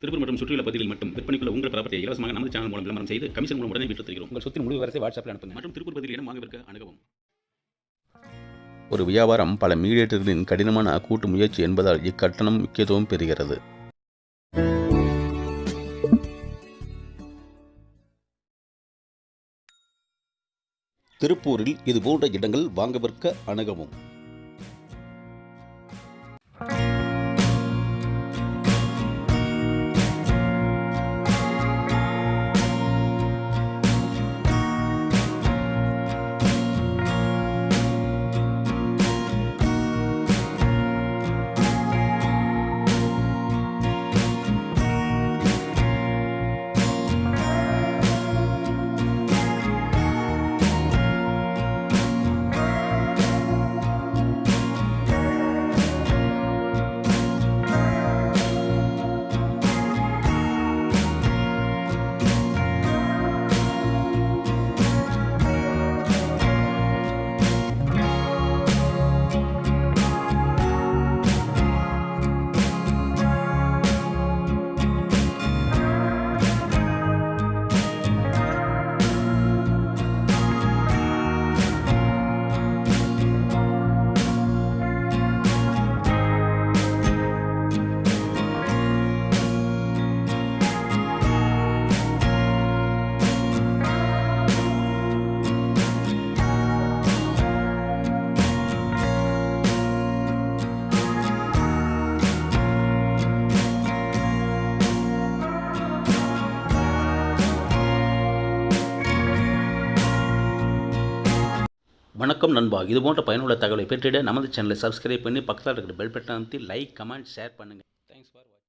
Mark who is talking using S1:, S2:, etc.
S1: திருப்பூர் மற்றும் சுற்றியுள்ள பகுதிகளில் மட்டும் விற்பனைக்குள்ள உங்கள் ப்ராப்பர்ட்டியை இலவசமாக நமது சேனல் மூலம் விளம்பரம் செய்து கமிஷன் மூலம் உடனே பெற்றுத் தருகிறோம். உங்கள் சொத்தின் முழு விவரத்தை வாட்ஸ்அப்பில் அனுப்புங்கள் மற்றும் திருப்பூர் பகுதியில் இடம் வாங்க விற்க அணுகவும்.
S2: ஒரு வியாபாரம் பல மீடியேட்டர்களின் கடினமான கூட்டு முயற்சி என்பதால் இக்கட்டணம் முக்கியத்துவம் பெறுகிறது. திருப்பூரில் இதுபோன்ற இடங்கள் வாங்க விற்க அணுகவும்.
S1: வணக்கம் நண்பா, இதுபோன்ற பயனுள்ள தகவலை பெற்றிட நமது சேனலை சப்ஸ்கிரைப் பண்ணி பக்கத்தில் இருக்கிற பெல் பட்டன் அமைத்து லைக், கமெண்ட், ஷேர் பண்ணுங்கள்.